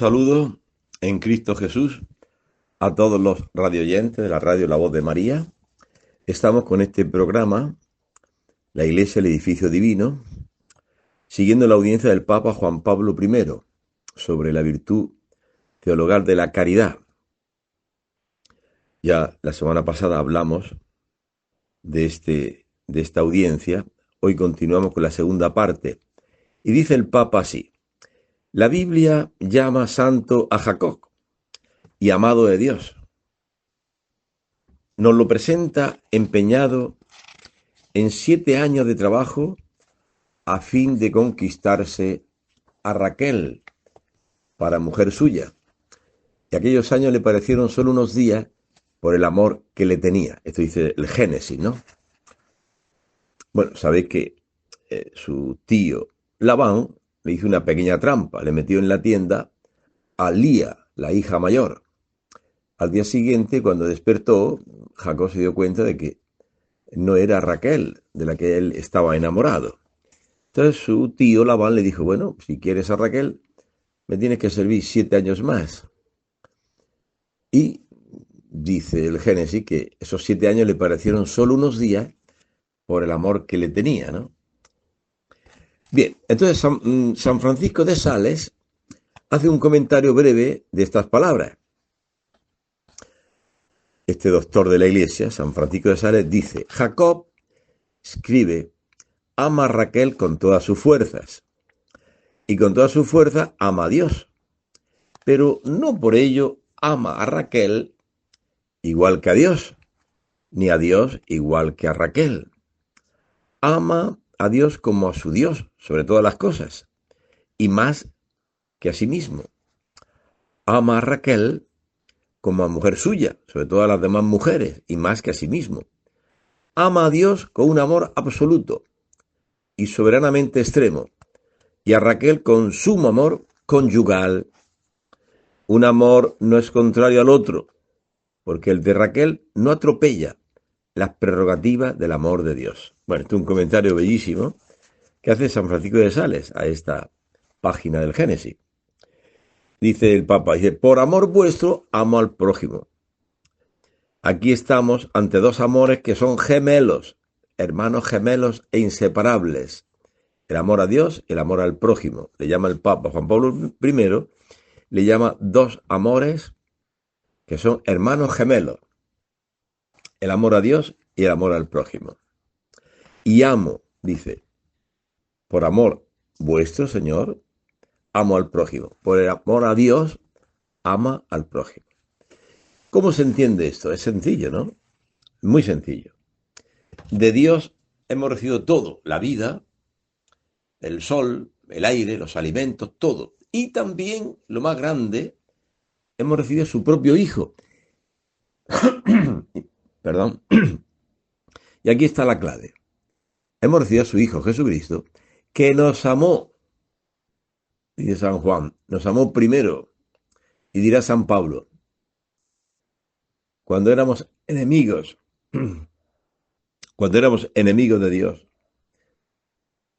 saludo en Cristo Jesús a todos los radioyentes de la radio La Voz de María. Estamos con este programa, La Iglesia, el Edificio Divino, siguiendo la audiencia del Papa Juan Pablo I sobre la virtud teologal de la caridad. Ya la semana pasada hablamos de esta audiencia. Hoy continuamos con la segunda parte. Y dice el Papa así: la Biblia llama santo a Jacob y amado de Dios. Nos lo presenta empeñado en 7 años de trabajo a fin de conquistarse a Raquel para mujer suya. Y aquellos años le parecieron solo unos días por el amor que le tenía. Esto dice el Génesis, ¿no? Bueno, sabéis que su tío Labán le hizo una pequeña trampa, le metió en la tienda a Lía, la hija mayor. Al día siguiente, cuando despertó, Jacob se dio cuenta de que no era Raquel de la que él estaba enamorado. Entonces su tío Labán le dijo: bueno, si quieres a Raquel, me tienes que servir 7 años más. Y dice el Génesis que esos 7 años le parecieron solo unos días por el amor que le tenía, ¿no? Bien, entonces San Francisco de Sales hace un comentario breve de estas palabras. Este doctor de la Iglesia, San Francisco de Sales, dice: Jacob, escribe, ama a Raquel con todas sus fuerzas, y con todas sus fuerzas ama a Dios, pero no por ello ama a Raquel igual que a Dios, ni a Dios igual que a Raquel. Ama a Dios como a su Dios sobre todas las cosas, y más que a sí mismo. Ama a Raquel como a mujer suya sobre todas las demás mujeres, y más que a sí mismo. Ama a Dios con un amor absoluto y soberanamente extremo, y a Raquel con sumo amor conyugal. Un amor no es contrario al otro, porque el de Raquel no atropella las prerrogativas del amor de Dios. Bueno, este es un comentario bellísimo que hace San Francisco de Sales a esta página del Génesis. Dice el Papa, dice: por amor vuestro amo al prójimo. Aquí estamos ante dos amores que son gemelos, hermanos gemelos e inseparables. El amor a Dios y el amor al prójimo. Le llama el Papa Juan Pablo I, le llama dos amores que son hermanos gemelos. El amor a Dios y el amor al prójimo. Y amo, dice, por amor vuestro, Señor, amo al prójimo. Por el amor a Dios, ama al prójimo. ¿Cómo se entiende esto? Es sencillo, ¿no? Muy sencillo. De Dios hemos recibido todo: la vida, el sol, el aire, los alimentos, todo. Y también, lo más grande, hemos recibido su propio Hijo. Perdón. Y aquí está la clave. Hemos recibido a su Hijo Jesucristo, que nos amó, dice San Juan, nos amó primero. Y dirá San Pablo, cuando éramos enemigos, cuando éramos enemigos de Dios,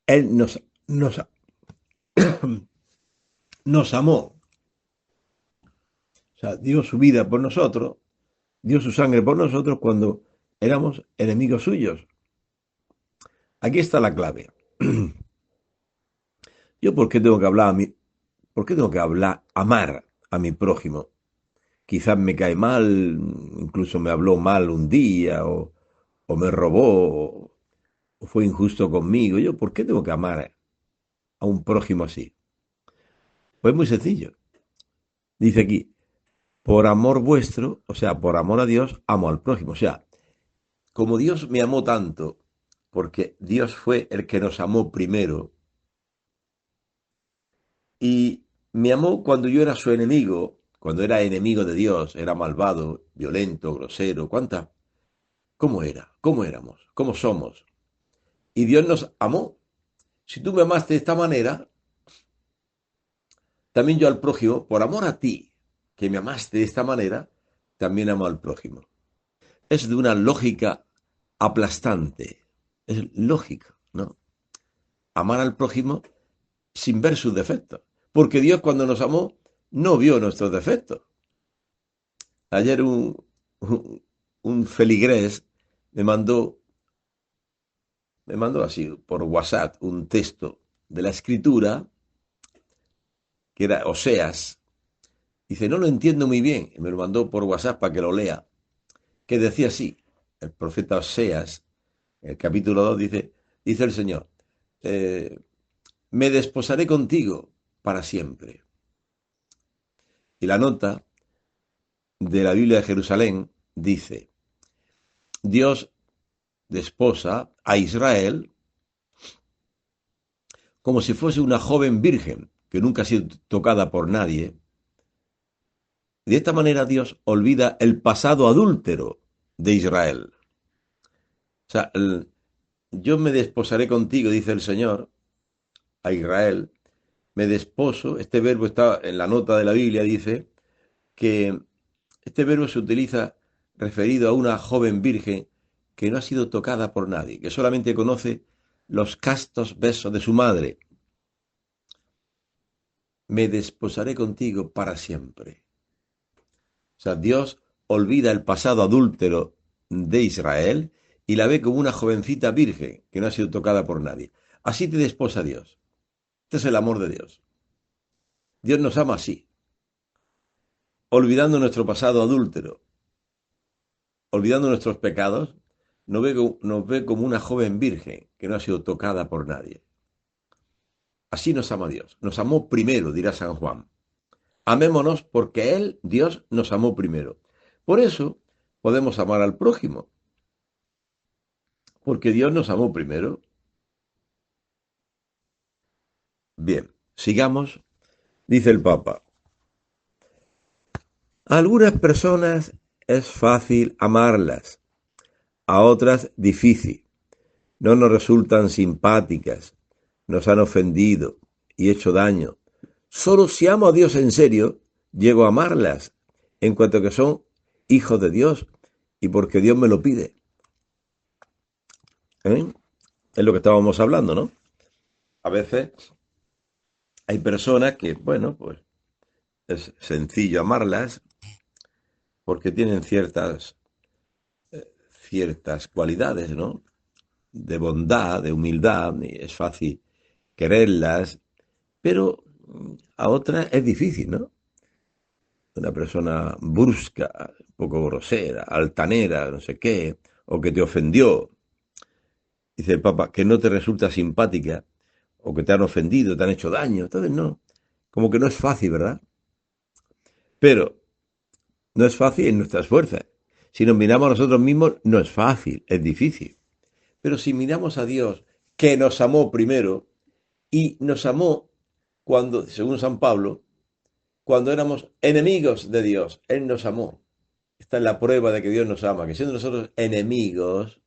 Él nos amó. O sea, dio su vida por nosotros, dio su sangre por nosotros cuando éramos enemigos suyos. Aquí está la clave. Yo, ¿por qué tengo que hablar por qué tengo que amar a mi prójimo? Quizás me cae mal, incluso me habló mal un día, o me robó, o fue injusto conmigo. Yo, ¿por qué tengo que amar a un prójimo así? Pues muy sencillo. Dice aquí, por amor vuestro, o sea, por amor a Dios, amo al prójimo. O sea, como Dios me amó tanto, porque Dios fue el que nos amó primero, y me amó cuando yo era su enemigo, cuando era enemigo de Dios, era malvado, violento, grosero. ¿Cuánta? ¿Cómo era? ¿Cómo éramos? ¿Cómo somos? Y Dios nos amó. Si tú me amaste de esta manera, también yo al prójimo, por amor a ti, que me amaste de esta manera, también amo al prójimo. Es de una lógica aplastante. Es lógica, ¿no? Amar al prójimo sin ver sus defectos. Porque Dios, cuando nos amó, no vio nuestros defectos. Ayer un feligrés me mandó, me mandó así por WhatsApp un texto de la escritura, que era Oseas. Dice, no lo entiendo muy bien. Y me lo mandó por WhatsApp para que lo lea. Que decía así, el profeta Oseas, en el capítulo 2 dice el Señor, eh, me desposaré contigo para siempre. Y la nota de la Biblia de Jerusalén dice, Dios desposa a Israel como si fuese una joven virgen que nunca ha sido tocada por nadie. De esta manera Dios olvida el pasado adúltero de Israel. O sea, yo me desposaré contigo, dice el Señor, a Israel. Me desposo, este verbo está en la nota de la Biblia, dice que este verbo se utiliza referido a una joven virgen que no ha sido tocada por nadie, que solamente conoce los castos besos de su madre. Me desposaré contigo para siempre. O sea, Dios olvida el pasado adúltero de Israel y la ve como una jovencita virgen que no ha sido tocada por nadie. Así te desposa Dios. Este es el amor de Dios. Dios nos ama así, olvidando nuestro pasado adúltero, olvidando nuestros pecados, nos ve como una joven virgen que no ha sido tocada por nadie. Así nos ama Dios. Nos amó primero, dirá San Juan. Amémonos porque Él, Dios, nos amó primero. Por eso podemos amar al prójimo, porque Dios nos amó primero. Bien, sigamos. Dice el Papa. A algunas personas es fácil amarlas, a otras difícil. No nos resultan simpáticas, nos han ofendido y hecho daño. Solo si amo a Dios en serio, llego a amarlas, en cuanto que son hijos de Dios y porque Dios me lo pide. ¿Eh? Es lo que estábamos hablando, ¿no? A veces hay personas que, bueno, pues es sencillo amarlas porque tienen ciertas cualidades, ¿no? De bondad, de humildad, y es fácil quererlas, pero a otras es difícil, ¿no? Una persona brusca, un poco grosera, altanera, no sé qué, o que te ofendió, dice el Papa, que no te resulta simpática, o que te han ofendido, te han hecho daño, entonces no, como que no es fácil, ¿verdad? Pero no es fácil en nuestras fuerzas. Si nos miramos a nosotros mismos, no es fácil, es difícil. Pero si miramos a Dios, que nos amó primero, y nos amó cuando, según San Pablo, cuando éramos enemigos de Dios, Él nos amó. Esta es la prueba de que Dios nos ama, que siendo nosotros enemigos,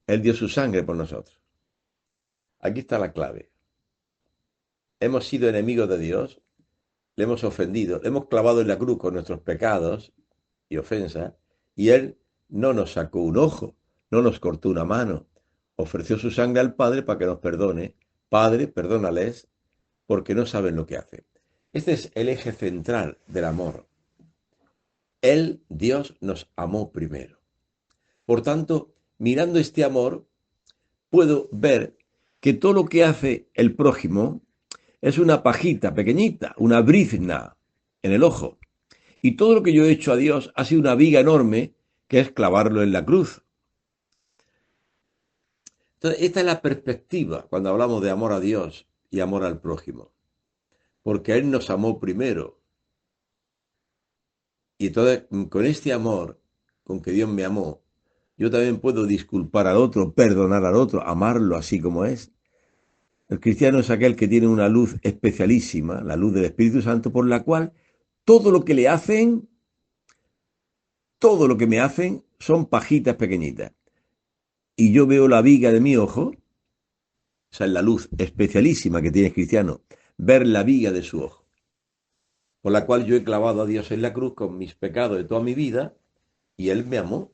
Él dio su sangre por nosotros. Aquí está la clave. Hemos sido enemigos de Dios, le hemos ofendido, le hemos clavado en la cruz con nuestros pecados y ofensas, y Él no nos sacó un ojo, no nos cortó una mano, ofreció su sangre al Padre para que nos perdone. Padre, perdónales, porque no saben lo que hacen. Este es el eje central del amor. Él, Dios, nos amó primero. Por tanto, mirando este amor, puedo ver que todo lo que hace el prójimo es una pajita pequeñita, una brizna en el ojo. Y todo lo que yo he hecho a Dios ha sido una viga enorme que es clavarlo en la cruz. Entonces, esta es la perspectiva cuando hablamos de amor a Dios y amor al prójimo. Porque Él nos amó primero. Y entonces, con este amor, con que Dios me amó, yo también puedo disculpar al otro, perdonar al otro, amarlo así como es. El cristiano es aquel que tiene una luz especialísima, la luz del Espíritu Santo, por la cual todo lo que le hacen, todo lo que me hacen, son pajitas pequeñitas. Y yo veo la viga de mi ojo, o sea, la luz especialísima que tiene el cristiano, ver la viga de su ojo, por la cual yo he clavado a Dios en la cruz con mis pecados de toda mi vida, y Él me amó,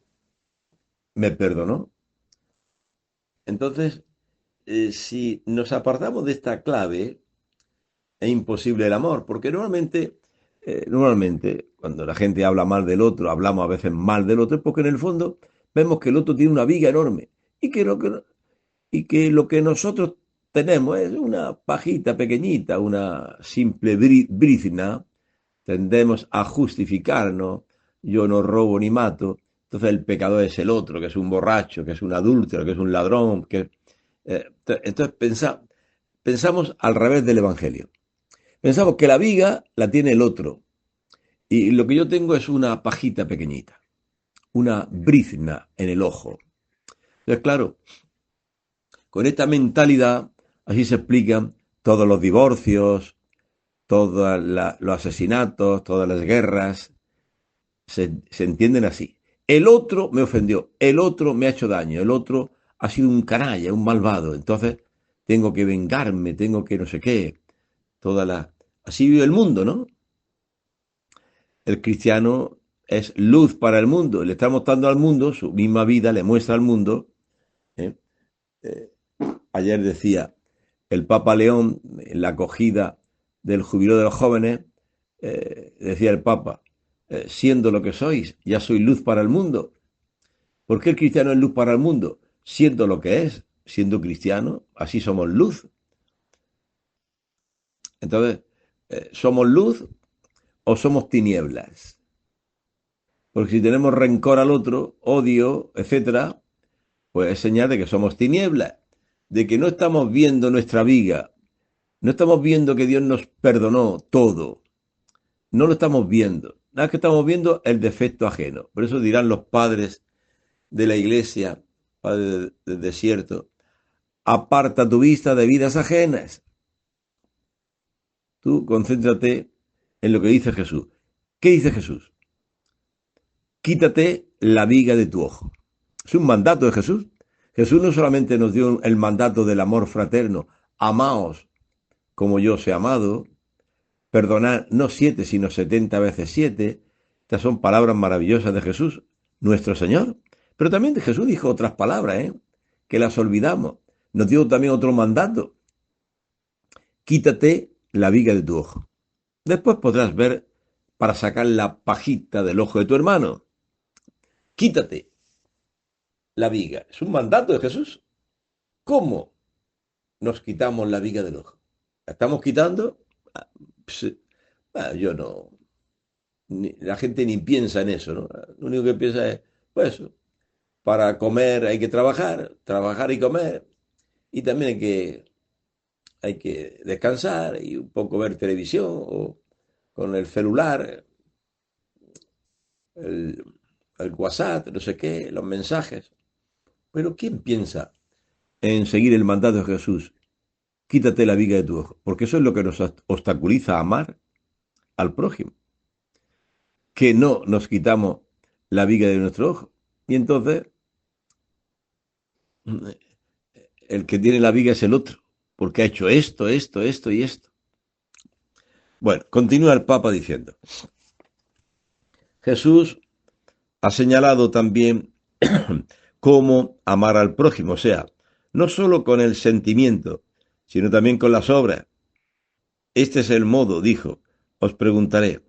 me perdonó. Entonces, si nos apartamos de esta clave, es imposible el amor, porque normalmente Normalmente, cuando la gente habla mal del otro, hablamos a veces mal del otro, porque en el fondo vemos que el otro tiene una viga enorme y que lo que nosotros tenemos es una pajita pequeñita, una simple brizna. Tendemos a justificarnos, yo no robo ni mato, entonces el pecador es el otro, que es un borracho, que es un adúltero, que es un ladrón, entonces pensamos al revés del Evangelio. Pensamos que la viga la tiene el otro y lo que yo tengo es una pajita pequeñita, una brizna en el ojo. Entonces, claro, con esta mentalidad así se explican todos los divorcios, todos los asesinatos, todas las guerras, se entienden así. El otro me ofendió, el otro me ha hecho daño, el otro ha sido un canalla, un malvado, entonces tengo que vengarme, tengo que no sé qué, toda la... Así vive el mundo, ¿no? El cristiano es luz para el mundo, le está mostrando al mundo, su misma vida le muestra al mundo. ¿eh? Eh, Ayer decía el Papa León, en la acogida del jubileo de los jóvenes, decía el Papa, siendo lo que sois, ya soy luz para el mundo. ¿Por qué el cristiano es luz para el mundo? Siendo lo que es, siendo cristiano, así somos luz. Entonces, ¿somos luz o somos tinieblas? Porque si tenemos rencor al otro, odio, etcétera, pues es señal de que somos tinieblas, de que no estamos viendo nuestra viga, no estamos viendo que Dios nos perdonó todo, no lo estamos viendo. Nada más que estamos viendo el defecto ajeno. Por eso dirán los padres de la iglesia, padres del desierto, aparta tu vista de vidas ajenas. Tú concéntrate en lo que dice Jesús. ¿Qué dice Jesús? Quítate la viga de tu ojo. Es un mandato de Jesús. Jesús no solamente nos dio el mandato del amor fraterno, amaos como yo os he amado, perdonad no 7, sino 70 veces 7. Estas son palabras maravillosas de Jesús, nuestro Señor. Pero también Jesús dijo otras palabras, que las olvidamos. Nos dio también otro mandato. Quítate la viga de tu ojo. Después podrás ver para sacar la pajita del ojo de tu hermano. Quítate la viga. Es un mandato de Jesús. ¿Cómo nos quitamos la viga del ojo? ¿La estamos quitando? Pues, yo no. La gente ni piensa en eso, ¿no? Lo único que piensa es, pues, para comer hay que trabajar, trabajar y comer. Y también hay que descansar y un poco ver televisión o con el celular, el, el WhatsApp, no sé qué, los mensajes. Pero ¿quién piensa en seguir el mandato de Jesús? Quítate la viga de tu ojo, porque eso es lo que nos obstaculiza a amar al prójimo, que no nos quitamos la viga de nuestro ojo. Y entonces, el que tiene la viga es el otro, porque ha hecho esto, esto, esto y esto. Bueno, continúa el Papa diciendo, Jesús ha señalado también cómo amar al prójimo, o sea, no solo con el sentimiento, sino también con las obras. Este es el modo, dijo. Os preguntaré,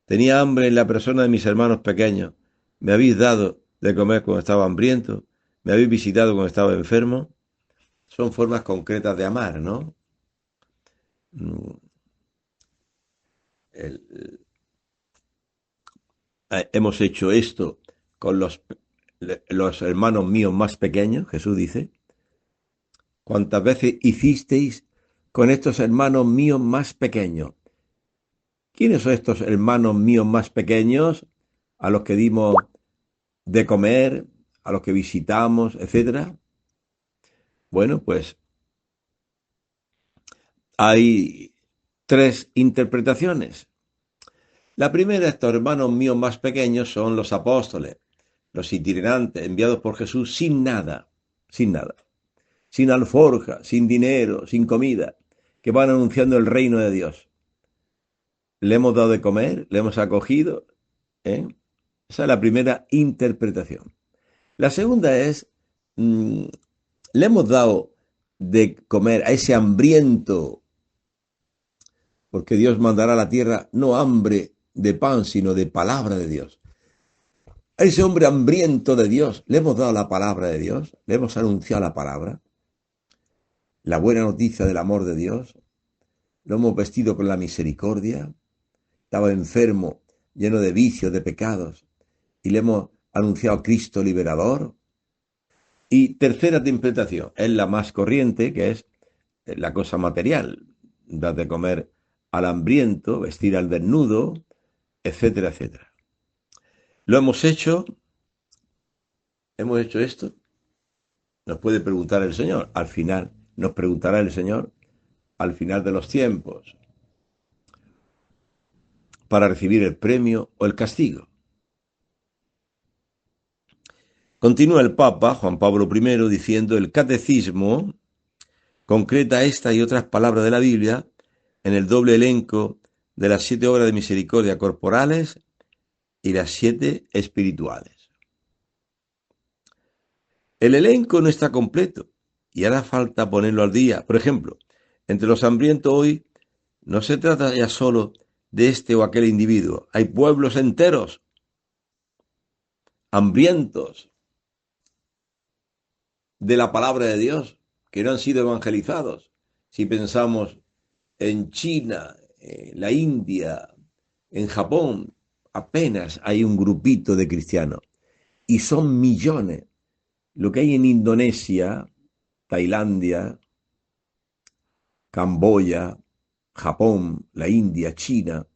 tenía hambre en la persona de mis hermanos pequeños. ¿Me habéis dado de comer cuando estaba hambriento? ¿Me habéis visitado cuando estaba enfermo? Son formas concretas de amar, ¿no? El- hemos hecho esto con los hermanos míos más pequeños, Jesús dice. ¿Cuántas veces hicisteis con estos hermanos míos más pequeños? ¿Quiénes son estos hermanos míos más pequeños a los que dimos de comer, a los que visitamos, etcétera? Bueno, pues hay tres interpretaciones. La primera, estos hermanos míos más pequeños son los apóstoles, los itinerantes enviados por Jesús sin nada, sin alforja, sin dinero, sin comida, que van anunciando el reino de Dios. Le hemos dado de comer, le hemos acogido. ¿eh? Esa es la primera interpretación. La segunda es, mm, le hemos dado de comer a ese hambriento porque Dios mandará a la tierra no hambre de pan, sino de palabra de Dios. A ese hombre hambriento de Dios le hemos dado la palabra de Dios, le hemos anunciado la palabra, la buena noticia del amor de Dios, lo hemos vestido con la misericordia, estaba enfermo, lleno de vicios, de pecados, y le hemos anunciado a Cristo liberador. Y tercera interpretación, es la más corriente, que es la cosa material, dar de comer al hambriento, vestir al desnudo, etcétera, etcétera. Lo hemos hecho esto, nos puede preguntar el Señor, al final, nos preguntará el Señor, al final de los tiempos, para recibir el premio o el castigo. Continúa el Papa, Juan Pablo I, diciendo: el catecismo concreta esta y otras palabras de la Biblia en el doble elenco de las 7 obras de misericordia corporales y las 7 espirituales. El elenco no está completo y hará falta ponerlo al día. Por ejemplo, entre los hambrientos hoy no se trata ya solo de este o aquel individuo. Hay pueblos enteros hambrientos de la palabra de Dios que no han sido evangelizados. Si pensamos en China, en la India, en Japón, apenas hay un grupito de cristianos y son millones. Lo que hay en Indonesia, Tailandia, Camboya, Japón, la India, China,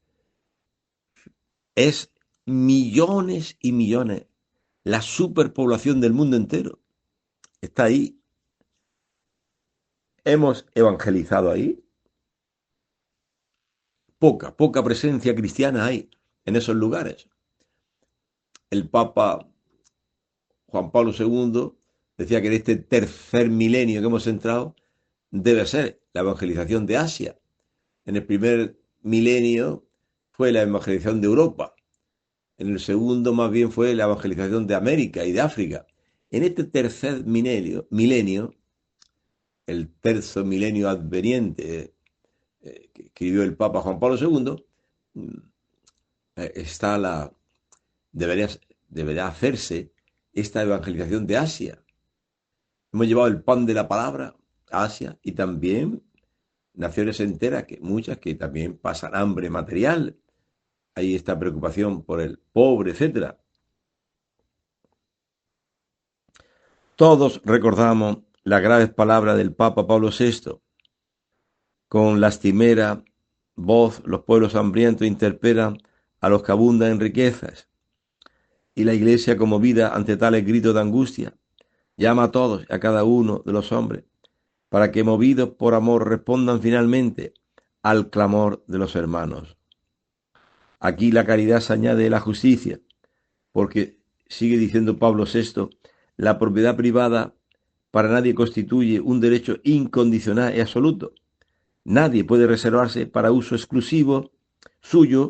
es millones y millones. La superpoblación del mundo entero está ahí. Hemos evangelizado ahí. Poca presencia cristiana hay en esos lugares. El Papa Juan Pablo II decía que en este tercer milenio que hemos entrado debe ser la evangelización de Asia. En el primer milenio fue la evangelización de Europa. En el segundo más bien fue la evangelización de América y de África. En este tercer milenio, el tercer milenio adveniente que escribió el Papa Juan Pablo II, está debería, debería hacerse esta evangelización de Asia. Hemos llevado el pan de la palabra a Asia y también naciones enteras, que muchas que también pasan hambre material. Hay esta preocupación por el pobre, etcétera. Todos recordamos las graves palabras del Papa Pablo VI. Con lastimera voz los pueblos hambrientos interpelan a los que abundan en riquezas. Y la Iglesia, conmovida ante tales gritos de angustia, llama a todos y a cada uno de los hombres para que, movidos por amor, respondan finalmente al clamor de los hermanos. Aquí la caridad se añade a la justicia, porque, sigue diciendo Pablo VI, la propiedad privada para nadie constituye un derecho incondicional y absoluto. Nadie puede reservarse para uso exclusivo suyo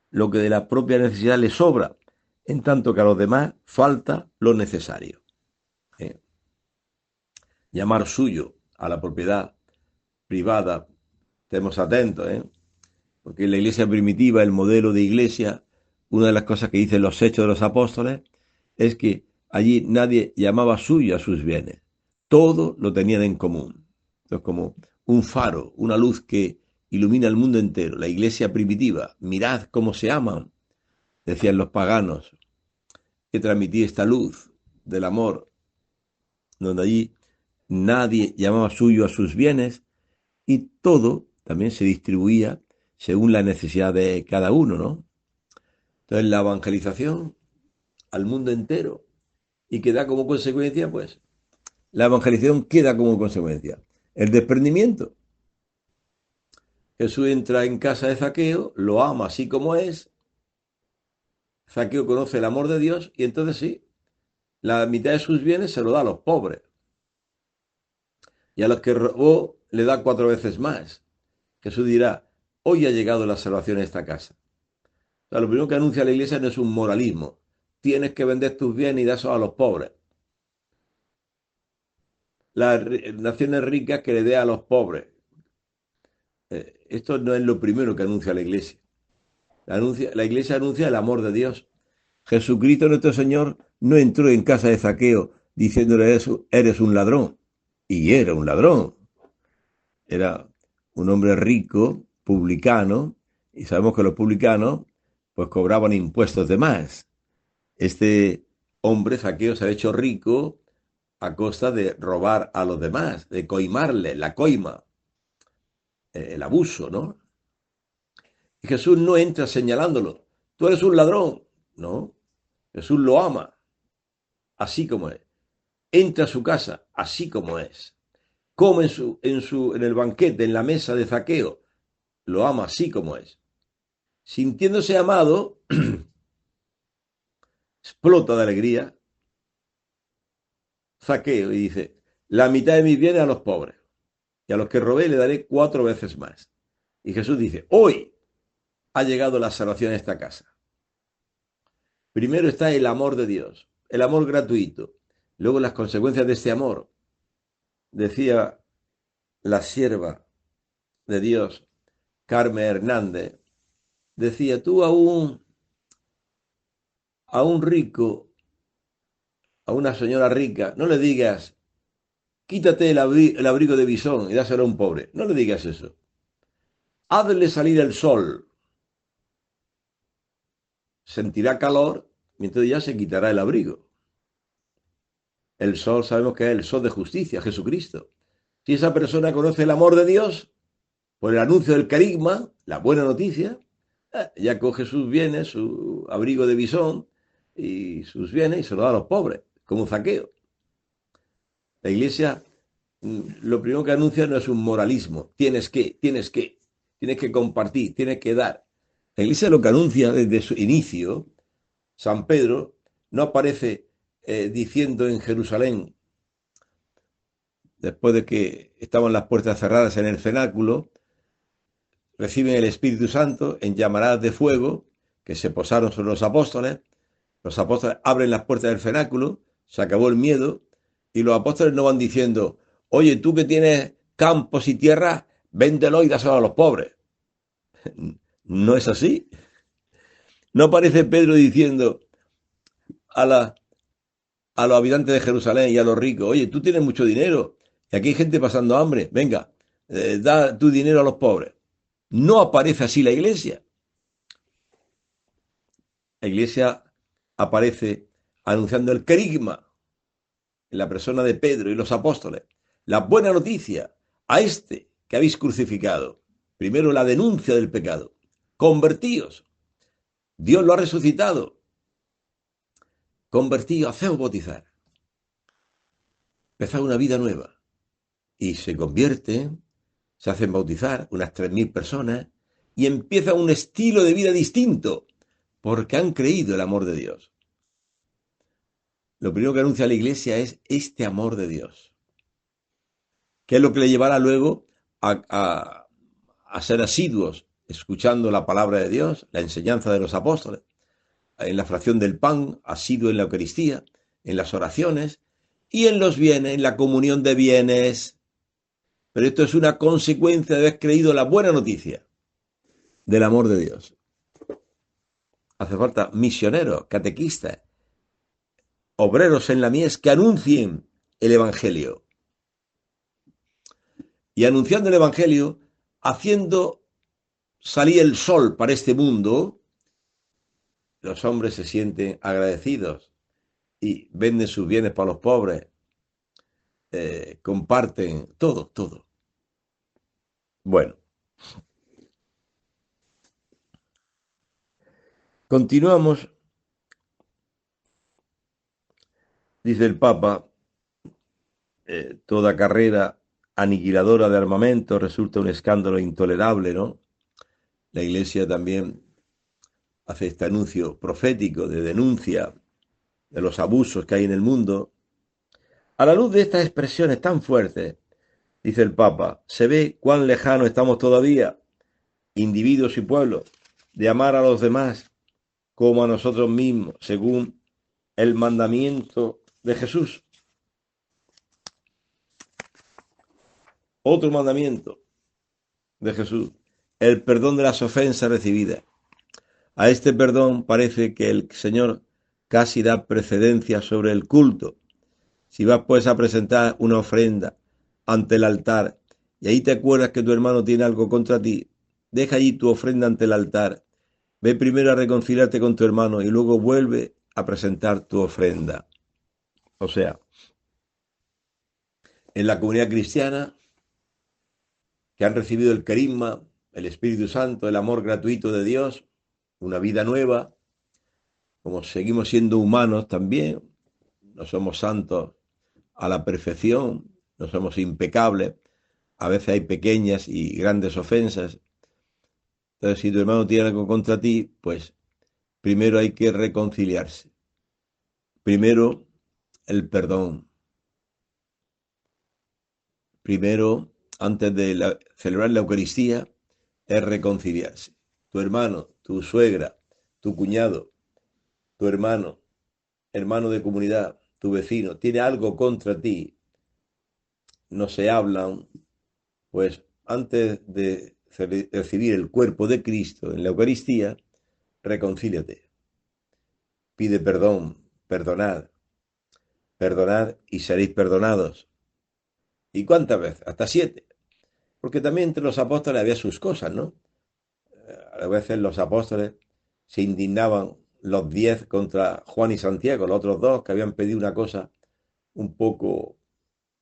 lo que de la propia necesidad le sobra, en tanto que a los demás falta lo necesario. Llamar suyo a la propiedad privada, estemos atentos, porque en la iglesia primitiva, el modelo de iglesia, una de las cosas que dicen los Hechos de los Apóstoles es que allí nadie llamaba suyo a sus bienes, todo lo tenían en común. Entonces, como un faro, una luz que ilumina el mundo entero, la iglesia primitiva, mirad cómo se aman, decían los paganos, que transmitía esta luz del amor, donde allí nadie llamaba suyo a sus bienes y todo también se distribuía según la necesidad de cada uno, ¿no? Entonces la evangelización al mundo entero y que da como consecuencia, pues, la evangelización queda como consecuencia el desprendimiento. Jesús entra en casa de Zaqueo, lo ama así como es, Zaqueo conoce el amor de Dios y entonces sí, la mitad de sus bienes se lo da a los pobres. Y a los que robó le da 4 veces más. Jesús dirá, hoy ha llegado la salvación a esta casa. O sea, lo primero que anuncia la iglesia no es un moralismo. Tienes que vender tus bienes y dáselos a los pobres. Las naciones ricas que le dé a los pobres. Esto no es lo primero que anuncia la Iglesia. La Iglesia anuncia el amor de Dios. Jesucristo nuestro Señor no entró en casa de Zaqueo diciéndole eres un ladrón. Y era un ladrón. Era un hombre rico, publicano, y sabemos que los publicanos pues cobraban impuestos de más. Este hombre, Zaqueo, se ha hecho rico a costa de robar a los demás, de coimarle, la coima, el abuso, ¿no? Y Jesús no entra señalándolo. Tú eres un ladrón. No, Jesús lo ama, así como es. Entra a su casa, así como es. Come en el banquete, en la mesa de Zaqueo, lo ama así como es. Sintiéndose amado, explota de alegría Zaqueo y dice, la mitad de mis bienes a los pobres, y a los que robé le daré 4 veces más. Y Jesús dice, hoy ha llegado la salvación a esta casa. Primero está el amor de Dios, el amor gratuito. Luego las consecuencias de este amor. Decía la sierva de Dios, Carmen Hernández, decía, tú a un rico, a una señora rica, no le digas, quítate el abrigo de bisón y dáselo a un pobre. No le digas eso. Hazle salir el sol. Sentirá calor mientras ya se quitará el abrigo. El sol sabemos que es el sol de justicia, Jesucristo. Si esa persona conoce el amor de Dios, por el anuncio del carisma, la buena noticia, ya coge sus bienes, su abrigo de bisón y sus bienes y se lo da a los pobres, como Zaqueo. La iglesia, lo primero que anuncia no es un moralismo. Tienes que compartir, tienes que dar. La iglesia lo que anuncia desde su inicio, San Pedro no aparece diciendo en Jerusalén, después de que estaban las puertas cerradas en el cenáculo, reciben el Espíritu Santo en llamaradas de fuego que se posaron sobre los apóstoles abren las puertas del cenáculo, se acabó el miedo, y los apóstoles no van diciendo, oye, tú que tienes campos y tierras, véndelo y dáselo a los pobres. No es así. No aparece Pedro diciendo a, la, a los habitantes de Jerusalén y a los ricos, oye, tú tienes mucho dinero y aquí hay gente pasando hambre, venga, da tu dinero a los pobres. No aparece así la iglesia. La iglesia aparece anunciando el querigma en la persona de Pedro y los apóstoles. La buena noticia a este que habéis crucificado. Primero la denuncia del pecado. Convertíos. Dios lo ha resucitado. Convertíos, haceos bautizar. Empezad una vida nueva. Y se convierten, se hacen bautizar unas 3.000 personas y empieza un estilo de vida distinto porque han creído el amor de Dios. Lo primero que anuncia la iglesia es este amor de Dios, que es lo que le llevará luego a ser asiduos escuchando la palabra de Dios, la enseñanza de los apóstoles, en la fracción del pan, asiduo en la Eucaristía, en las oraciones y en los bienes, en la comunión de bienes. Pero esto es una consecuencia de haber creído la buena noticia del amor de Dios. Hace falta misioneros, catequistas, obreros en la mies que anuncien el Evangelio. Y anunciando el Evangelio, haciendo salir el sol para este mundo, los hombres se sienten agradecidos y venden sus bienes para los pobres, comparten todo, todo. Bueno, continuamos, dice el Papa, toda carrera aniquiladora de armamento resulta un escándalo intolerable, ¿no? La Iglesia también hace este anuncio profético de denuncia de los abusos que hay en el mundo. A la luz de estas expresiones tan fuertes, dice el Papa, se ve cuán lejano estamos todavía, individuos y pueblos, de amar a los demás como a nosotros mismos, según el mandamiento de Jesús. Otro mandamiento, de Jesús, el perdón de las ofensas recibidas. A este perdón parece que el Señor casi da precedencia sobre el culto. Si vas pues a presentar una ofrenda ante el altar y ahí te acuerdas que tu hermano tiene algo contra ti, deja allí tu ofrenda ante el altar, ve primero a reconciliarte con tu hermano y luego vuelve a presentar tu ofrenda. O sea, en la comunidad cristiana que han recibido el carisma, el Espíritu Santo, el amor gratuito de Dios, una vida nueva, como seguimos siendo humanos también, no somos santos a la perfección, no somos impecables, a veces hay pequeñas y grandes ofensas. Entonces, si tu hermano tiene algo contra ti, pues primero hay que reconciliarse. Primero, el perdón. Primero, antes de celebrar la Eucaristía, es reconciliarse. Tu hermano, tu suegra, tu cuñado, tu hermano, hermano de comunidad, tu vecino, tiene algo contra ti, no se hablan, pues antes de recibir el cuerpo de Cristo en la Eucaristía, reconcíliate. Pide perdón, perdonad, perdonad y seréis perdonados. ¿Y cuántas veces? Hasta 7. Porque también entre los apóstoles había sus cosas, ¿no? A veces los apóstoles se indignaban los 10 contra Juan y Santiago, los otros dos que habían pedido una cosa un poco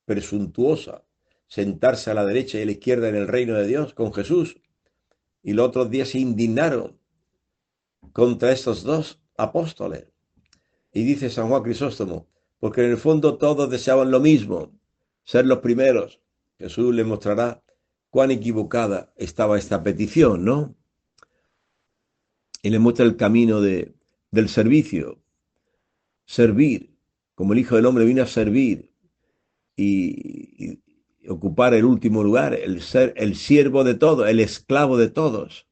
presuntuosa, sentarse a la derecha y a la izquierda en el reino de Dios con Jesús. Y los otros 10 se indignaron contra estos dos apóstoles. Y dice San Juan Crisóstomo, porque en el fondo todos deseaban lo mismo, ser los primeros. Jesús les mostrará cuán equivocada estaba esta petición, ¿no? Y les muestra el camino del servicio. Servir, como el Hijo del Hombre vino a servir y ocupar el último lugar, el ser el siervo de todos, el esclavo de todos.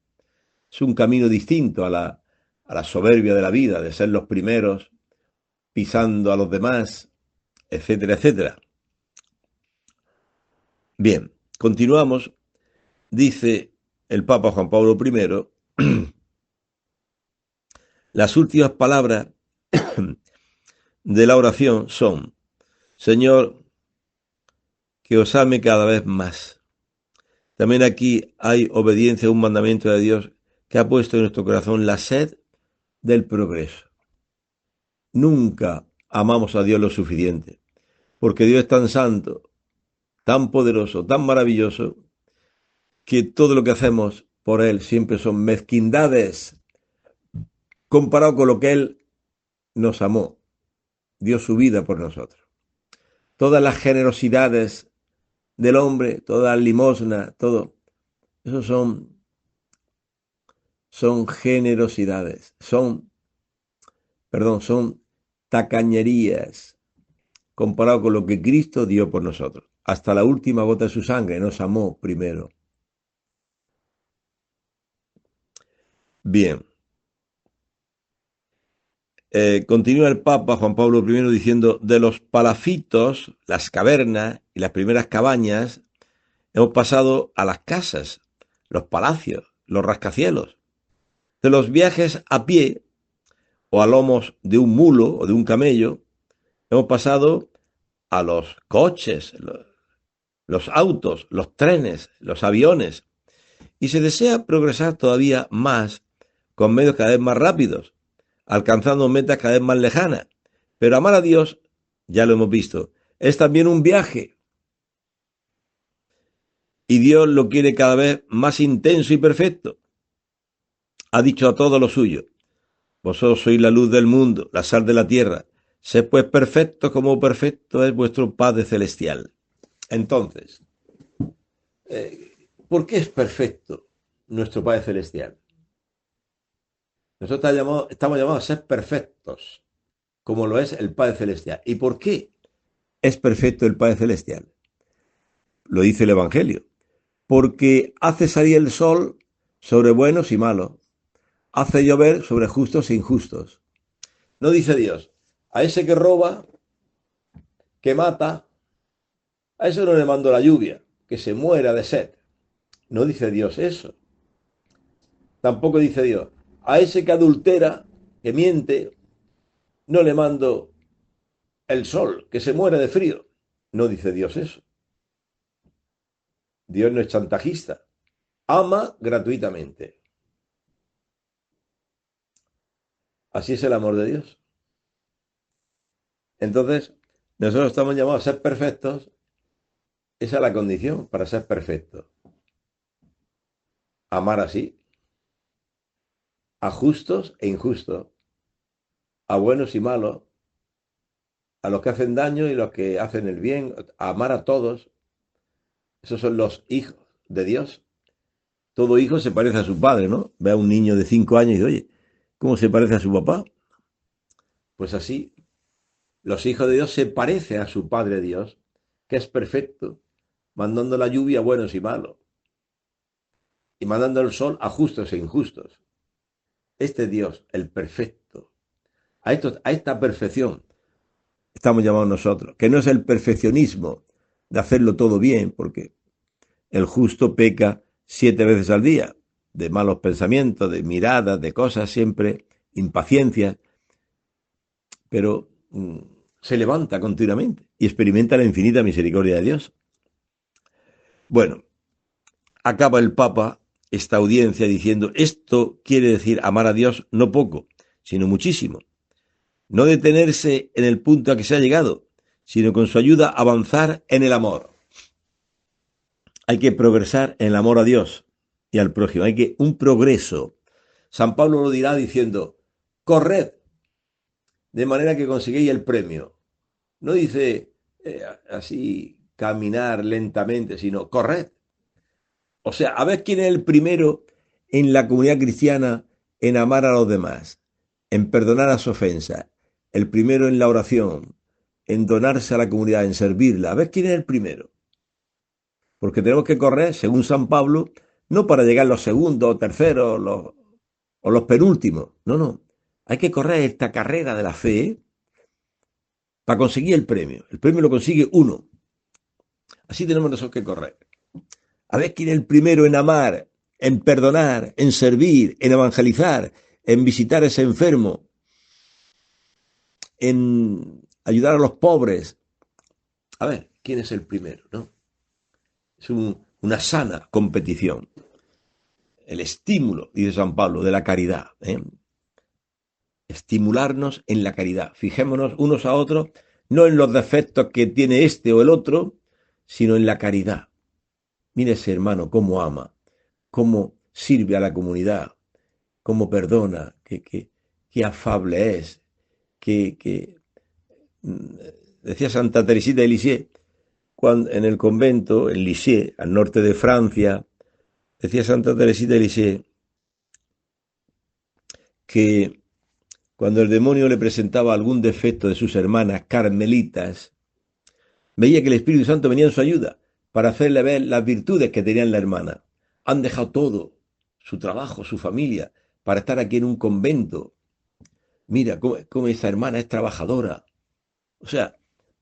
Es un camino distinto a la soberbia de la vida, de ser los primeros, pisando a los demás, etcétera, etcétera. Bien, continuamos. Dice el Papa Juan Pablo I, las últimas palabras de la oración son: Señor, que os ame cada vez más. También aquí hay obediencia a un mandamiento de Dios que ha puesto en nuestro corazón la sed del progreso. Nunca amamos a Dios lo suficiente, porque Dios es tan santo, tan poderoso, tan maravilloso, que todo lo que hacemos por Él siempre son mezquindades comparado con lo que Él nos amó, dio su vida por nosotros. Todas las generosidades del hombre, toda la limosna, todo, eso son generosidades, son tacañerías comparado con lo que Cristo dio por nosotros. Hasta la última gota de su sangre nos amó primero. Bien. Continúa el Papa Juan Pablo I diciendo: de los palafitos, las cavernas y las primeras cabañas, hemos pasado a las casas, los palacios, los rascacielos. De los viajes a pie o a lomos de un mulo o de un camello, hemos pasado a los coches, los autos, los trenes, los aviones. Y se desea progresar todavía más con medios cada vez más rápidos, alcanzando metas cada vez más lejanas. Pero amar a Dios, ya lo hemos visto, es también un viaje. Y Dios lo quiere cada vez más intenso y perfecto. Ha dicho a todo lo suyo: vosotros sois la luz del mundo, la sal de la tierra. Sed pues perfectos como perfecto es vuestro Padre Celestial. Entonces, ¿por qué es perfecto nuestro Padre Celestial? Nosotros estamos llamados a ser perfectos, como lo es el Padre Celestial. ¿Y por qué es perfecto el Padre Celestial? Lo dice el Evangelio. Porque hace salir el sol sobre buenos y malos, hace llover sobre justos e injustos. No dice Dios: a ese que roba, que mata, a eso no le mando la lluvia, que se muera de sed. No dice Dios eso. Tampoco dice Dios, a ese que adultera, que miente, no le mando el sol, que se muera de frío. No dice Dios eso. Dios no es chantajista. Ama gratuitamente. Así es el amor de Dios. Entonces, nosotros estamos llamados a ser perfectos. Esa es la condición para ser perfectos. Amar así, a justos e injustos, a buenos y malos, a los que hacen daño y los que hacen el bien, a amar a todos. Esos son los hijos de Dios. Todo hijo se parece a su padre, ¿no? Ve a un niño de 5 años y dice, oye, ¿cómo se parece a su papá? Pues así, los hijos de Dios se parecen a su Padre Dios, que es perfecto, mandando la lluvia a buenos y malos, y mandando el sol a justos e injustos. Este Dios, el perfecto, a esta perfección estamos llamados nosotros, que no es el perfeccionismo de hacerlo todo bien, porque el justo peca 7 veces al día, de malos pensamientos, de miradas, de cosas siempre, impaciencias, pero se levanta continuamente y experimenta la infinita misericordia de Dios. Bueno, acaba el Papa esta audiencia diciendo, esto quiere decir amar a Dios no poco, sino muchísimo. No detenerse en el punto a que se ha llegado, sino con su ayuda avanzar en el amor. Hay que progresar en el amor a Dios y al prójimo. Hay que un progreso. San Pablo lo dirá diciendo, corred de manera que consigáis el premio. No dice así caminar lentamente, sino corred. O sea, a ver quién es el primero en la comunidad cristiana en amar a los demás, en perdonar las ofensas, el primero en la oración, en donarse a la comunidad, en servirla. A ver quién es el primero. Porque tenemos que correr, según San Pablo, no para llegar los segundos o terceros o los penúltimos. No, no. Hay que correr esta carrera de la fe para conseguir el premio. El premio lo consigue uno. Así tenemos nosotros que correr. A ver quién es el primero en amar, en perdonar, en servir, en evangelizar, en visitar a ese enfermo, en ayudar a los pobres. A ver, ¿quién es el primero? ¿No? Es una sana competición. El estímulo, dice San Pablo, de la caridad. Estimularnos en la caridad. Fijémonos unos a otros, no en los defectos que tiene este o el otro, sino en la caridad. Mire ese hermano cómo ama, cómo sirve a la comunidad, cómo perdona, qué afable es, que decía Santa Teresita de Lisieux, cuando, en el convento, en Lisieux, al norte de Francia, decía Santa Teresita de Lisieux que cuando el demonio le presentaba algún defecto de sus hermanas carmelitas, veía que el Espíritu Santo venía en su ayuda para hacerle ver las virtudes que tenían la hermana. Han dejado todo, su trabajo, su familia, para estar aquí en un convento. Mira cómo esa hermana es trabajadora. O sea,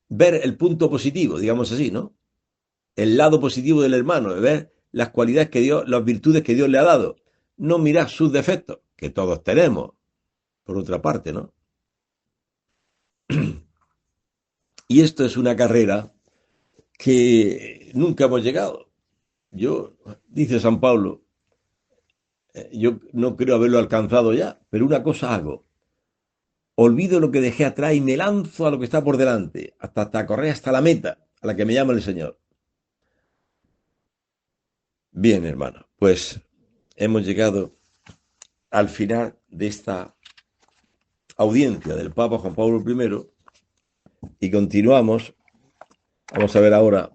ver el punto positivo, digamos así, ¿no? El lado positivo del hermano, de ver las cualidades que Dios, las virtudes que Dios le ha dado. No mirar sus defectos, que todos tenemos, por otra parte, ¿no? Y esto es una carrera que nunca hemos llegado. Dice San Pablo, yo no creo haberlo alcanzado ya, pero una cosa hago. Olvido lo que dejé atrás y me lanzo a lo que está por delante, hasta correr hasta la meta, a la que me llama el Señor. Bien, hermano, pues hemos llegado al final de esta audiencia del Papa Juan Pablo I y continuamos. Vamos a ver ahora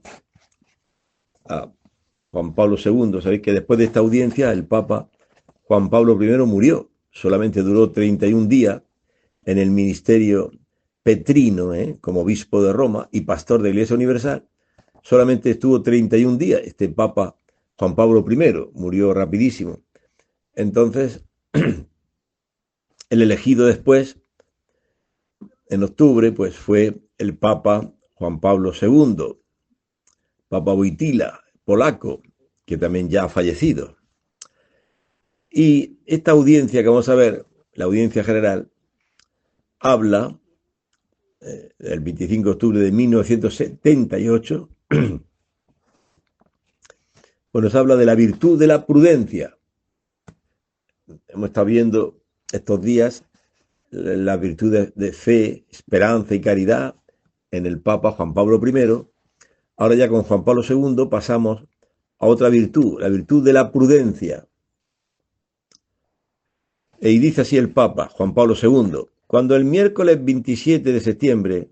a Juan Pablo II. Sabéis que después de esta audiencia el Papa Juan Pablo I murió. Solamente duró 31 días en el ministerio petrino, como obispo de Roma y pastor de la Iglesia Universal. Solamente estuvo 31 días. Este Papa Juan Pablo I murió rapidísimo. Entonces, el elegido después, en octubre, pues fue el Papa Juan Pablo II, Papa Wojtyła, polaco, que también ya ha fallecido. Y esta audiencia que vamos a ver, la audiencia general, habla el 25 de octubre de 1978, pues nos habla de la virtud de la prudencia. Hemos estado viendo estos días las virtudes de fe, esperanza y caridad en el Papa Juan Pablo I. Ahora ya con Juan Pablo II pasamos a otra virtud, la virtud de la prudencia. Y dice así el Papa Juan Pablo II: cuando el miércoles 27 de septiembre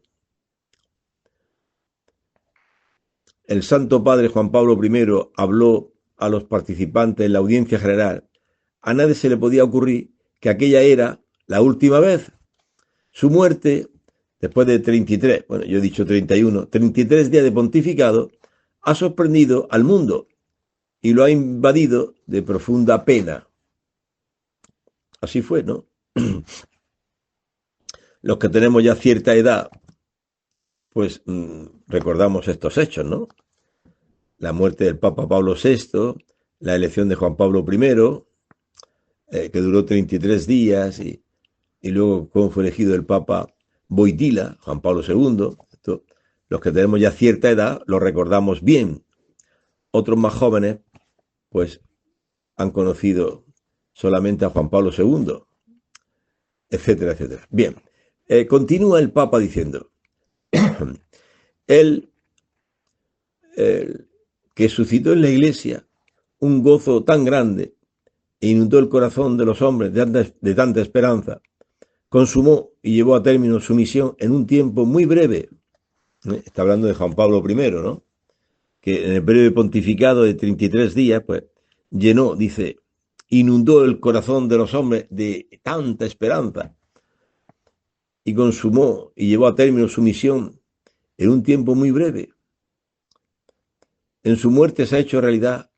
el Santo Padre Juan Pablo I habló a los participantes en la audiencia general, a nadie se le podía ocurrir que aquella era la última vez. Su muerte, después de 33, bueno, yo he dicho 31, 33 días de pontificado, ha sorprendido al mundo y lo ha invadido de profunda pena. Así fue, ¿no? Los que tenemos ya cierta edad, pues recordamos estos hechos, ¿no? La muerte del Papa Pablo VI, la elección de Juan Pablo I, que duró 33 días, y luego cómo fue elegido el Papa Wojtyła, Juan Pablo II. Esto, los que tenemos ya cierta edad lo recordamos bien. Otros más jóvenes, pues, han conocido solamente a Juan Pablo II, etcétera, etcétera. Bien, continúa el Papa diciendo, él que suscitó en la Iglesia un gozo tan grande e inundó el corazón de los hombres de tanta esperanza, consumó y llevó a término su misión en un tiempo muy breve. Está hablando de Juan Pablo I, ¿no? Que en el breve pontificado de 33 días, pues, llenó, dice, inundó el corazón de los hombres de tanta esperanza y consumó y llevó a término su misión en un tiempo muy breve. En su muerte se ha hecho realidad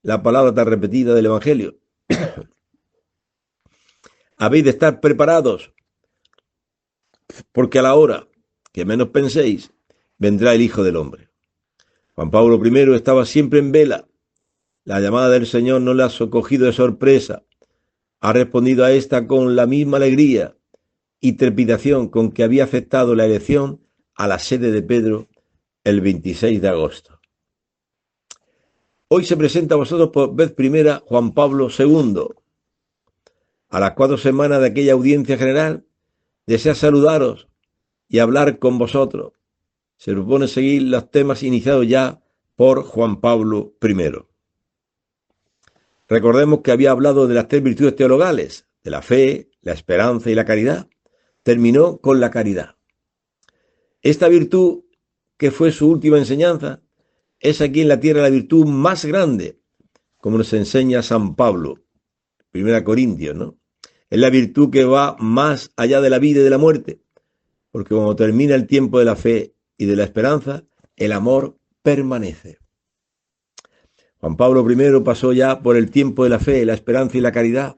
la palabra tan repetida del Evangelio. Habéis de estar preparados, porque a la hora que menos penséis, vendrá el Hijo del Hombre. Juan Pablo I estaba siempre en vela. La llamada del Señor no le ha socogido de sorpresa. Ha respondido a esta con la misma alegría y trepidación con que había aceptado la elección a la sede de Pedro el 26 de agosto. Hoy se presenta a vosotros por vez primera Juan Pablo II. A las 4 semanas de aquella audiencia general, desea saludaros y hablar con vosotros. Se propone seguir los temas iniciados ya por Juan Pablo I. Recordemos que había hablado de las 3 virtudes teologales, de la fe, la esperanza y la caridad. Terminó con la caridad. Esta virtud, que fue su última enseñanza, es aquí en la tierra la virtud más grande, como nos enseña San Pablo, 1 Corintios, ¿no? Es la virtud que va más allá de la vida y de la muerte, porque cuando termina el tiempo de la fe y de la esperanza, el amor permanece. Juan Pablo I pasó ya por el tiempo de la fe, la esperanza y la caridad,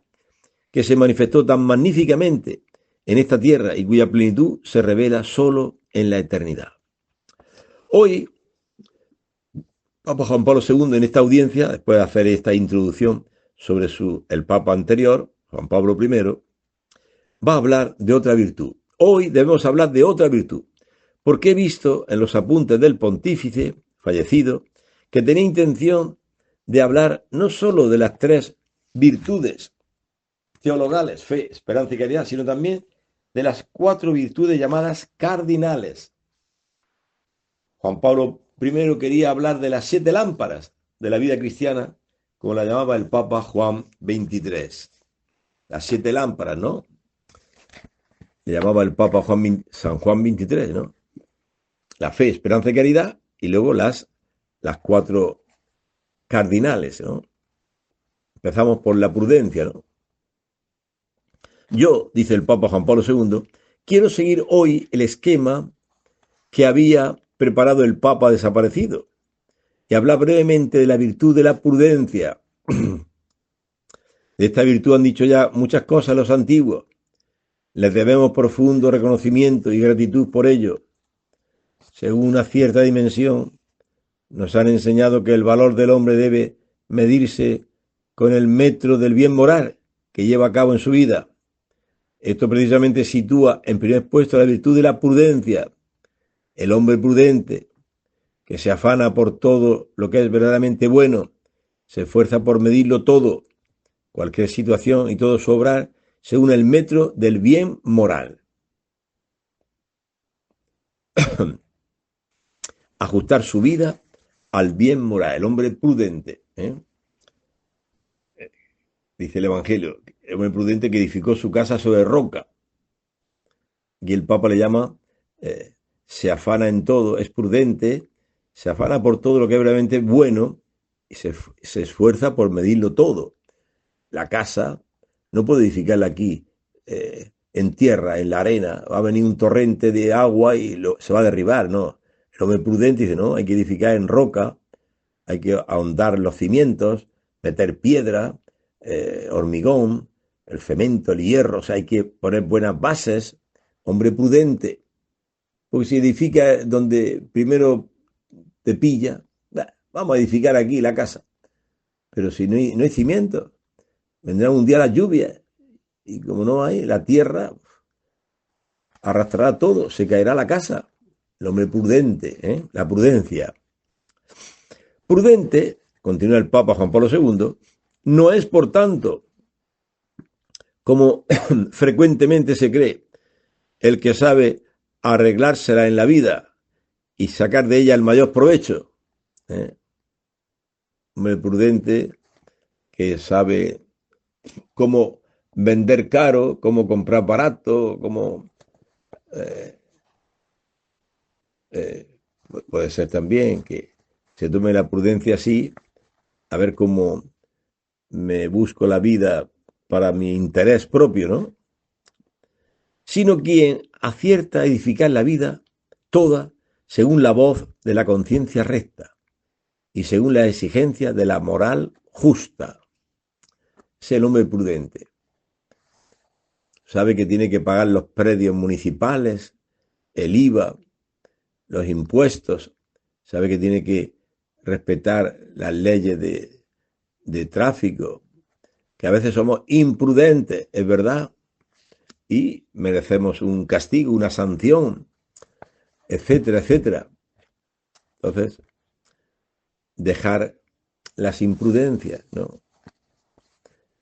que se manifestó tan magníficamente en esta tierra y cuya plenitud se revela solo en la eternidad. Hoy, Papa Juan Pablo II, en esta audiencia, después de hacer esta introducción sobre el Papa anterior, Juan Pablo I, va a hablar de otra virtud. Hoy debemos hablar de otra virtud, porque he visto en los apuntes del pontífice fallecido que tenía intención de hablar no solo de las 3 virtudes teologales, fe, esperanza y caridad, sino también de las 4 virtudes llamadas cardinales. Juan Pablo I quería hablar de las 7 lámparas de la vida cristiana, como la llamaba el Papa Juan XXIII. Las 7 lámparas, ¿no? Le llamaba el Papa San Juan XXIII, ¿no? La fe, esperanza y caridad, y luego las 4 cardinales, ¿no? Empezamos por la prudencia, ¿no? Yo, dice el Papa Juan Pablo II, quiero seguir hoy el esquema que había preparado el Papa desaparecido y hablar brevemente de la virtud de la prudencia. De esta virtud han dicho ya muchas cosas los antiguos. Les debemos profundo reconocimiento y gratitud por ello. Según una cierta dimensión, nos han enseñado que el valor del hombre debe medirse con el metro del bien moral que lleva a cabo en su vida. Esto precisamente sitúa en primer puesto la virtud de la prudencia. El hombre prudente, que se afana por todo lo que es verdaderamente bueno, se esfuerza por medirlo todo, cualquier situación y todo su obrar, según el metro del bien moral. Ajustar su vida al bien moral, el hombre prudente. Dice el Evangelio, el hombre prudente que edificó su casa sobre roca. Y el Papa le llama, se afana en todo, es prudente, se afana por todo lo que es realmente bueno y se esfuerza por medirlo todo. La casa no puede edificarla aquí, en tierra, en la arena, va a venir un torrente de agua y se va a derribar, no. El hombre prudente dice, no, hay que edificar en roca, hay que ahondar los cimientos, meter piedra, hormigón, el cemento, el hierro, o sea, hay que poner buenas bases, hombre prudente, porque si edifica donde primero te pilla, vamos a edificar aquí la casa, pero si no hay cimientos, vendrá un día la lluvia y como no hay, la tierra arrastrará todo, se caerá la casa. El hombre prudente, la prudencia. Prudente, continúa el Papa Juan Pablo II, no es, por tanto, como frecuentemente se cree, el que sabe arreglársela en la vida y sacar de ella el mayor provecho. Hombre prudente que sabe cómo vender caro, cómo comprar barato, cómo puede ser también que se tome la prudencia así, a ver cómo me busco la vida para mi interés propio, ¿no? Sino quien acierta a edificar la vida toda según la voz de la conciencia recta y según la exigencia de la moral justa. Es el hombre prudente. Sabe que tiene que pagar los predios municipales, el IVA, los impuestos, sabe que tiene que respetar las leyes de tráfico, que a veces somos imprudentes, es verdad, y merecemos un castigo, una sanción, etcétera, etcétera. Entonces, dejar las imprudencias, ¿no?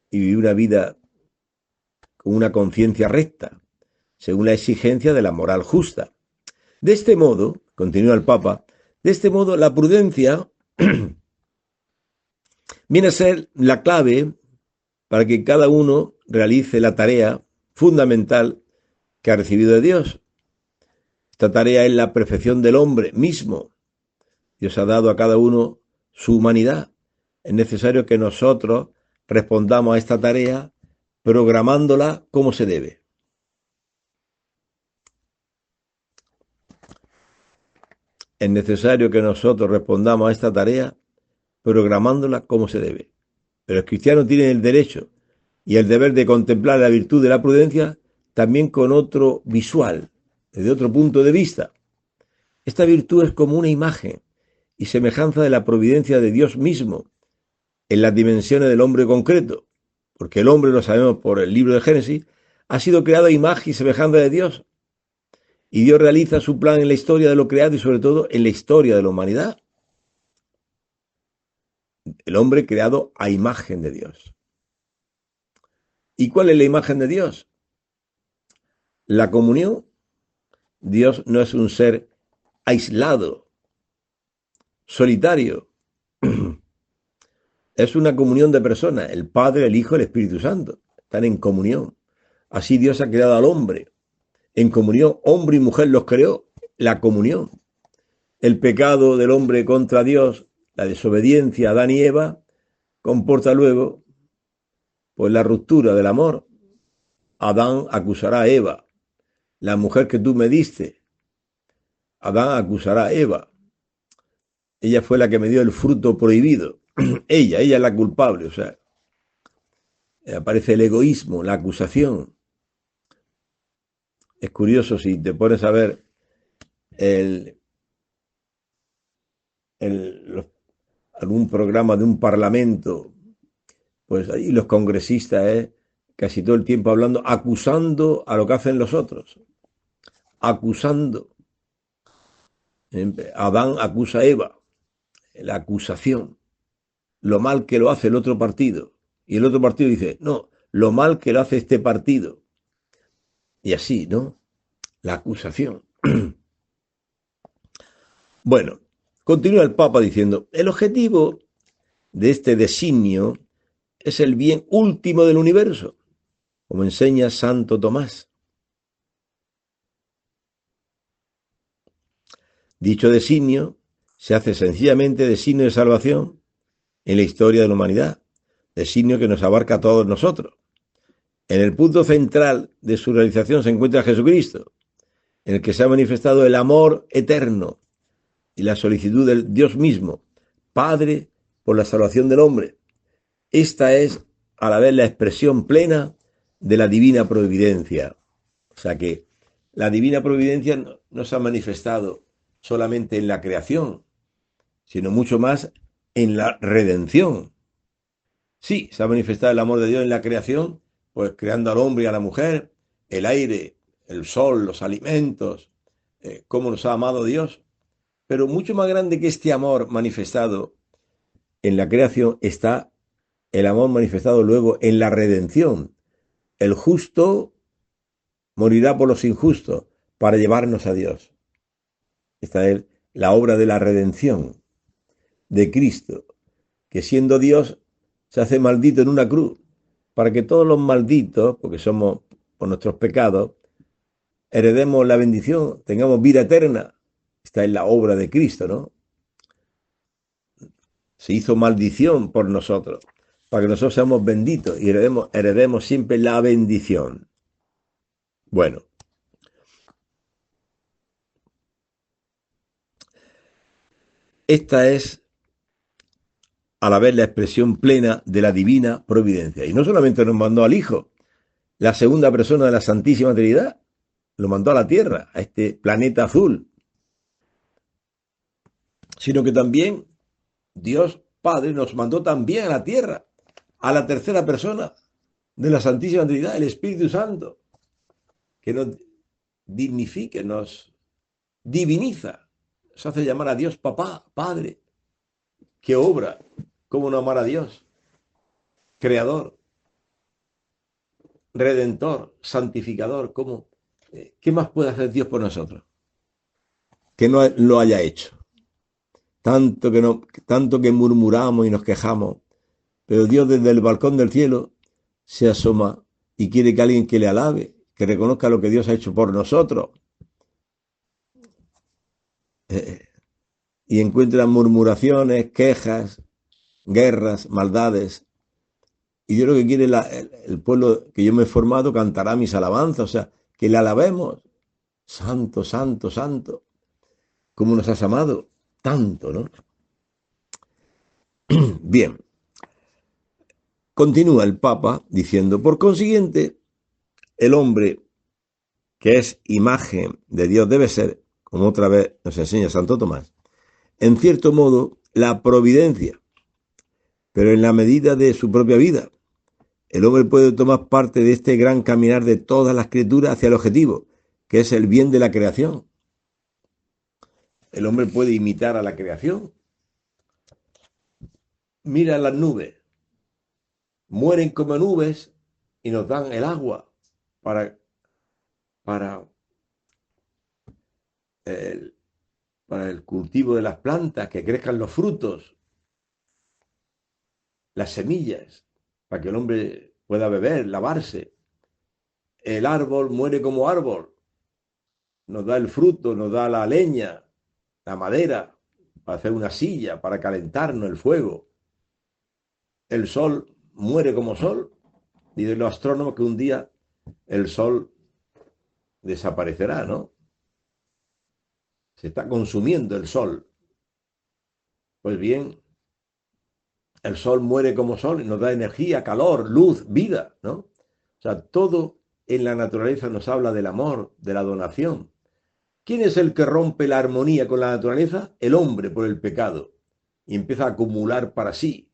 Y vivir una vida con una conciencia recta, según la exigencia de la moral justa. De este modo, continúa el Papa, de este modo la prudencia viene a ser la clave para que cada uno realice la tarea fundamental que ha recibido de Dios. Esta tarea es la perfección del hombre mismo. Dios ha dado a cada uno su humanidad. Es necesario que nosotros respondamos a esta tarea programándola como se debe. Es necesario que nosotros respondamos a esta tarea programándola como se debe. Pero los cristianos tienen el derecho y el deber de contemplar la virtud de la prudencia también con otro visual, desde otro punto de vista. Esta virtud es como una imagen y semejanza de la providencia de Dios mismo en las dimensiones del hombre concreto, porque el hombre, lo sabemos por el libro de Génesis, ha sido creado a imagen y semejanza de Dios. Y Dios realiza su plan en la historia de lo creado y sobre todo en la historia de la humanidad. El hombre creado a imagen de Dios. ¿Y cuál es la imagen de Dios? La comunión. Dios no es un ser aislado, solitario. Es una comunión de personas. El Padre, el Hijo, el Espíritu Santo. Están en comunión. Así Dios ha creado al hombre. En comunión, hombre y mujer los creó. La comunión. El pecado del hombre contra Dios, la desobediencia a Adán y Eva, comporta luego pues la ruptura del amor. Adán acusará a Eva. La mujer que tú me diste, Adán acusará a Eva. Ella fue la que me dio el fruto prohibido. ella es la culpable. O sea, aparece el egoísmo, la acusación. Es curioso si te pones a ver el, los algún programa de un parlamento, pues ahí los congresistas, casi todo el tiempo hablando, acusando a lo que hacen los otros, acusando. Adán acusa a Eva, la acusación, lo mal que lo hace el otro partido. Y el otro partido dice, no, lo mal que lo hace este partido. Y así, ¿no? La acusación. Bueno, continúa el Papa diciendo, el objetivo de este designio es el bien último del universo, como enseña Santo Tomás. Dicho designio se hace sencillamente designio de salvación en la historia de la humanidad, designio que nos abarca a todos nosotros. En el punto central de su realización se encuentra Jesucristo, en el que se ha manifestado el amor eterno y la solicitud del Dios mismo, Padre, por la salvación del hombre. Esta es a la vez la expresión plena de la divina providencia. O sea que la divina providencia no se ha manifestado solamente en la creación, sino mucho más en la redención. Sí, se ha manifestado el amor de Dios en la creación, pues creando al hombre y a la mujer, el aire, el sol, los alimentos, cómo nos ha amado Dios. Pero mucho más grande que este amor manifestado en la creación está el amor manifestado luego en la redención. El justo morirá por los injustos para llevarnos a Dios. Esta es la obra de la redención de Cristo, que siendo Dios se hace maldito en una cruz, para que todos los malditos, porque somos por nuestros pecados, heredemos la bendición, tengamos vida eterna. Esta es la obra de Cristo, ¿no? Se hizo maldición por nosotros, para que nosotros seamos benditos y heredemos siempre la bendición. Bueno, esta es a la vez la expresión plena de la divina providencia. Y no solamente nos mandó al Hijo, la segunda persona de la Santísima Trinidad, lo mandó a la Tierra, a este planeta azul, sino que también Dios Padre nos mandó también a la Tierra, a la tercera persona de la Santísima Trinidad, el Espíritu Santo, que nos dignifique, nos diviniza, nos hace llamar a Dios papá, Padre. ¿Qué obra? ¿Cómo no amar a Dios? Creador, Redentor, Santificador. ¿Cómo? ¿Qué más puede hacer Dios por nosotros? Que no lo haya hecho. Tanto que murmuramos y nos quejamos, pero Dios desde el balcón del cielo se asoma y quiere que alguien que le alabe, que reconozca lo que Dios ha hecho por nosotros. Y encuentra murmuraciones, quejas, guerras, maldades. Y Dios lo que quiere, el pueblo que yo me he formado cantará mis alabanzas, o sea, que le alabemos. Santo, santo, santo. ¿Cómo nos has amado? Tanto, ¿no? Bien. Continúa el Papa diciendo, por consiguiente, el hombre que es imagen de Dios debe ser, como otra vez nos enseña Santo Tomás, en cierto modo, la providencia, pero en la medida de su propia vida. El hombre puede tomar parte de este gran caminar de todas las criaturas hacia el objetivo, que es el bien de la creación. El hombre puede imitar a la creación. Mira las nubes, mueren como nubes y nos dan el agua para el, para el cultivo de las plantas, que crezcan los frutos, las semillas, para que el hombre pueda beber, lavarse. El árbol muere como árbol, nos da el fruto, nos da la leña, la madera, para hacer una silla, para calentarnos el fuego. El sol muere como sol, dicen los astrónomos que un día el sol desaparecerá, ¿no? Se está consumiendo el sol. Pues bien, el sol muere como sol y nos da energía, calor, luz, vida, ¿no? O sea, todo en la naturaleza nos habla del amor, de la donación. ¿Quién es el que rompe la armonía con la naturaleza? El hombre por el pecado. y empieza a acumular para sí.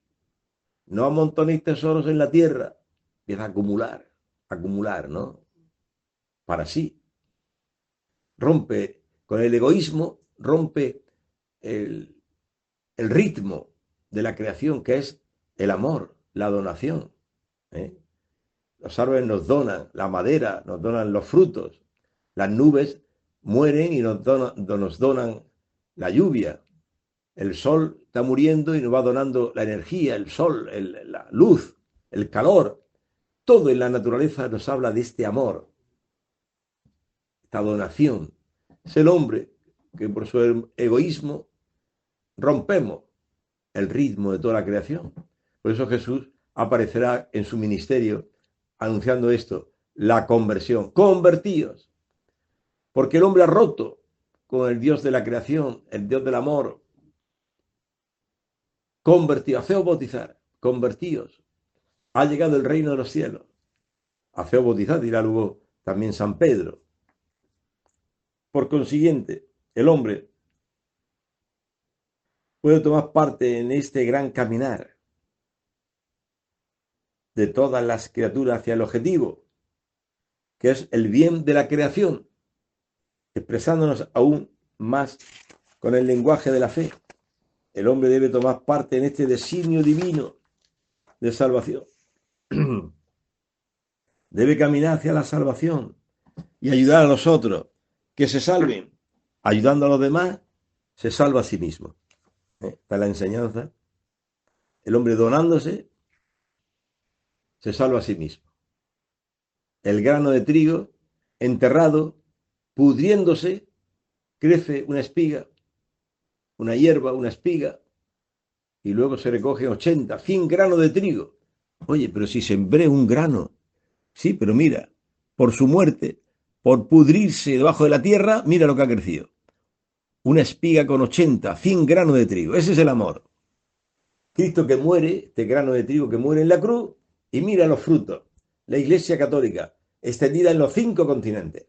No amontonéis tesoros en la tierra, empieza a acumular, ¿no? Para sí. Rompe con el egoísmo, rompe el, el ritmo de la creación, que es el amor, la donación. ¿Eh? Los árboles nos donan la madera, nos donan los frutos. Las nubes mueren y nos donan la lluvia. El sol está muriendo y nos va donando la energía, el sol, la luz, el calor. Todo en la naturaleza nos habla de este amor, esta donación. Es el hombre que por su egoísmo rompemos el ritmo de toda la creación. Por eso Jesús aparecerá en su ministerio anunciando esto, la conversión. Convertíos, porque el hombre ha roto con el Dios de la creación, el Dios del amor. Convertíos, haceos bautizar, convertíos. Ha llegado el reino de los cielos. Haceos bautizar, dirá luego también San Pedro. Por consiguiente, el hombre puede tomar parte en este gran caminar de todas las criaturas hacia el objetivo, que es el bien de la creación, expresándonos aún más con el lenguaje de la fe. El hombre debe tomar parte en este designio divino de salvación. Debe caminar hacia la salvación y ayudar a los otros que se salven. Ayudando a los demás, se salva a sí mismo. Esta es la enseñanza. El hombre donándose, se salva a sí mismo. El grano de trigo enterrado, pudriéndose, crece una espiga, una hierba, una espiga, y luego se recogen 80, 100 granos de trigo. Oye, pero si sembré un grano, sí, pero mira, por su muerte, por pudrirse debajo de la tierra, mira lo que ha crecido. Una espiga con 80, 100 granos de trigo. Ese es el amor. Cristo que muere, este grano de trigo que muere en la cruz, y mira los frutos. La Iglesia Católica, extendida en los 5 continentes.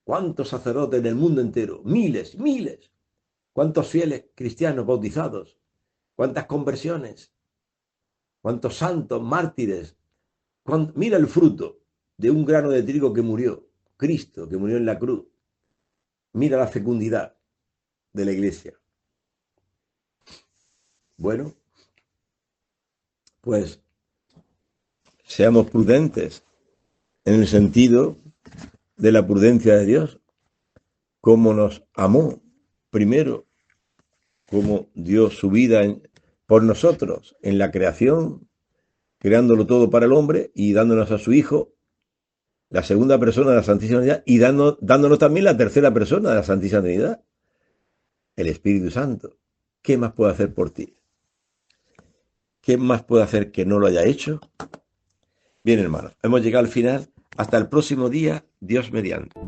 ¿Cuántos sacerdotes del mundo entero? Miles, miles. ¿Cuántos fieles cristianos bautizados? ¿Cuántas conversiones? ¿Cuántos santos, mártires? Mira el fruto de un grano de trigo que murió. Cristo, que murió en la cruz. Mira la fecundidad de la Iglesia. Bueno, pues seamos prudentes en el sentido de la prudencia de Dios. Cómo nos amó primero, cómo dio su vida por nosotros en la creación, creándolo todo para el hombre y dándonos a su Hijo, la segunda persona de la Santísima Trinidad, y dándonos también la tercera persona de la Santísima Trinidad, el Espíritu Santo. ¿Qué más puede hacer por ti? ¿Qué más puede hacer que no lo haya hecho? Bien, hermanos, hemos llegado al final. Hasta el próximo día, Dios mediante.